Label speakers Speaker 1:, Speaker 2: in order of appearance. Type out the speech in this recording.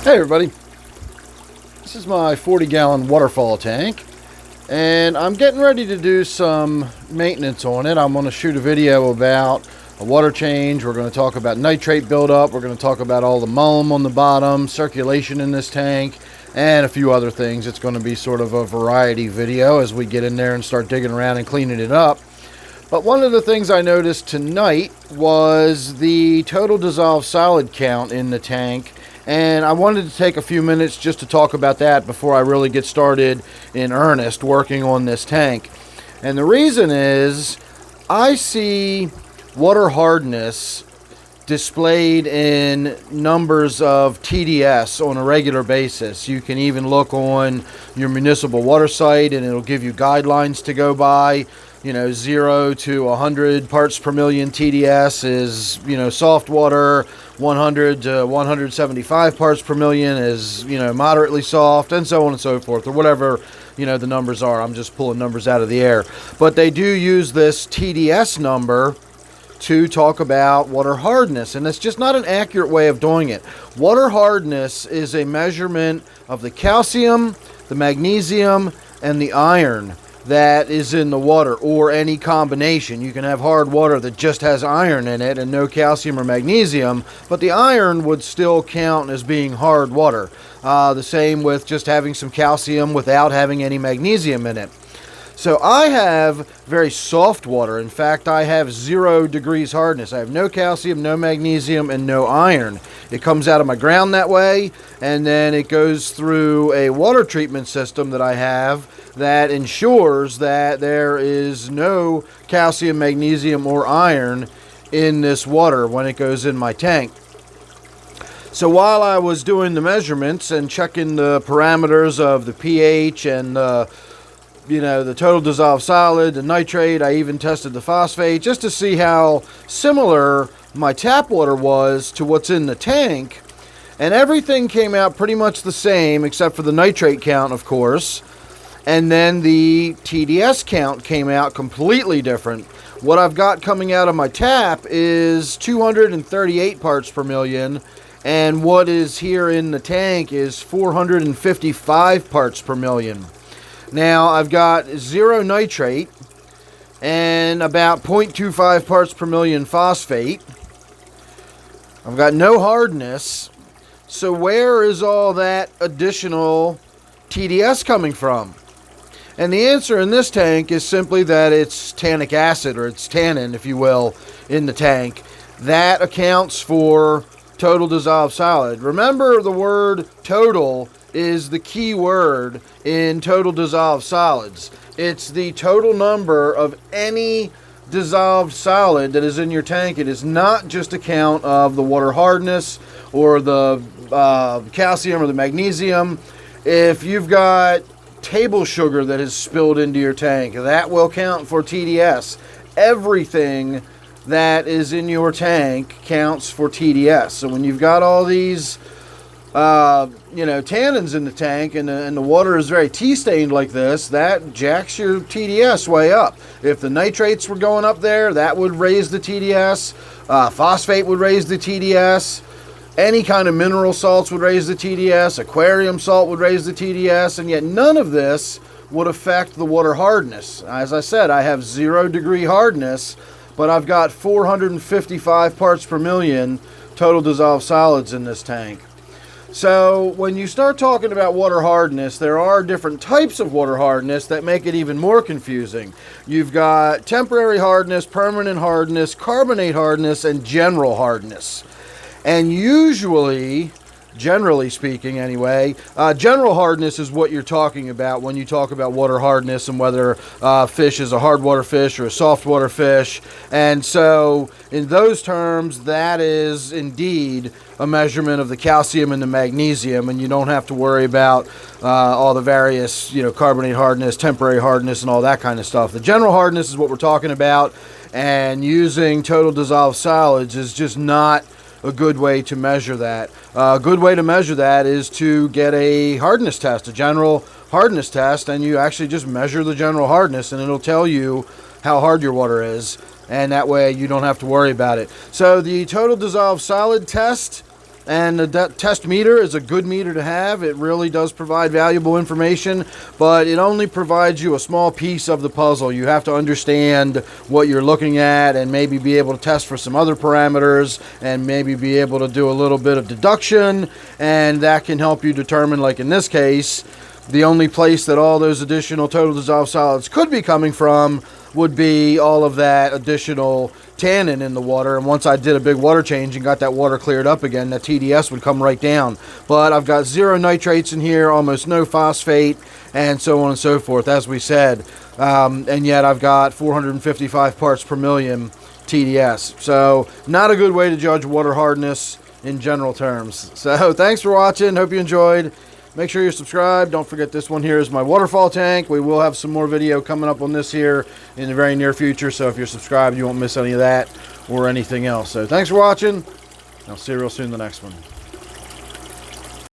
Speaker 1: Hey everybody, this is my 40-gallon waterfall tank and I'm getting ready to do some maintenance on it. I'm going to shoot a video about a water change. We're going to talk about nitrate buildup. We're going to talk about all the mulm on the bottom, circulation in this tank, and a few other things. It's going to be sort of a variety video as we get in there and start digging around and cleaning it up. But one of the things I noticed tonight was the total dissolved solid count in the tank. And I wanted to take a few minutes just to talk about that before I really get started in earnest working on this tank. And the reason is I see water hardness displayed in numbers of TDS on a regular basis. You can even look on your municipal water site and it'll give you guidelines to go by. 0 to 100 parts per million TDS is, soft water. 100 to 175 parts per million is, moderately soft, and so on and so forth, or whatever, the numbers are. I'm just pulling numbers out of the air. But they do use this TDS number to talk about water hardness, and it's just not an accurate way of doing it. Water hardness is a measurement of the calcium, the magnesium, and the iron that is in the water, or any combination. You can have hard water that just has iron in it and no calcium or magnesium, but the iron would still count as being hard water. The same with just having some calcium without having any magnesium in it. So I have very soft water. In fact, I have 0 degrees hardness. I have no calcium, no magnesium, and no iron. It comes out of my ground that way, and then it goes through a water treatment system that I have that ensures that there is no calcium, magnesium, or iron in this water when it goes in my tank. So while I was doing the measurements and checking the parameters of the pH and the total dissolved solid, the nitrate, I even tested the phosphate just to see how similar my tap water was to what's in the tank. And everything came out pretty much the same except for the nitrate count, of course. And then the TDS count came out completely different. What I've got coming out of my tap is 238 parts per million. And what is here in the tank is 455 parts per million. Now, I've got 0 nitrate and about 0.25 parts per million phosphate. I've got no hardness. So where is all that additional TDS coming from? And the answer in this tank is simply that it's tannic acid, or it's tannin, if you will, in the tank. That accounts for total dissolved solid. Remember, the word total is the key word in total dissolved solids. It's the total number of any dissolved solid that is in your tank. It is not just a count of the water hardness or the calcium or the magnesium. If you've got table sugar that has spilled into your tank, that will count for TDS. Everything that is in your tank counts for TDS. So when you've got all these tannins in the tank and the water is very tea-stained like this, that jacks your TDS way up. If the nitrates were going up there, that would raise the TDS. Phosphate would raise the TDS. Any kind of mineral salts would raise the TDS. Aquarium salt would raise the TDS. And yet none of this would affect the water hardness. As I said, I have 0 degree hardness, but I've got 455 parts per million total dissolved solids in this tank. So when you start talking about water hardness, there are different types of water hardness that make it even more confusing. You've got temporary hardness, permanent hardness, carbonate hardness, and general hardness. And usually, generally speaking anyway, general hardness is what you're talking about when you talk about water hardness and whether fish is a hard water fish or a soft water fish. And so in those terms, that is indeed a measurement of the calcium and the magnesium, and you don't have to worry about all the various, carbonate hardness, temporary hardness, and all that kind of stuff. The general hardness is what we're talking about, and using total dissolved solids is just not a good way to measure that. A good way to measure that is to get a hardness test, a general hardness test, and you actually just measure the general hardness, and it'll tell you how hard your water is, and that way you don't have to worry about it. So the total dissolved solid test And the test meter is a good meter to have. It really does provide valuable information, but it only provides you a small piece of the puzzle. You have to understand what you're looking at and maybe be able to test for some other parameters and maybe be able to do a little bit of deduction, and that can help you determine, like in this case, the only place that all those additional total dissolved solids could be coming from would be all of that additional tannin in the water. And once I did a big water change and got that water cleared up again, that TDS would come right down. But I've got 0 nitrates in here, almost no phosphate, and so on and so forth, as we said. And yet I've got 455 parts per million TDS. So not a good way to judge water hardness in general terms. So thanks for watching. Hope you enjoyed. Make sure you're subscribed. Don't forget, this one here is my waterfall tank. We will have some more video coming up on this here in the very near future. So if you're subscribed, you won't miss any of that or anything else. So thanks for watching. I'll see you real soon in the next one.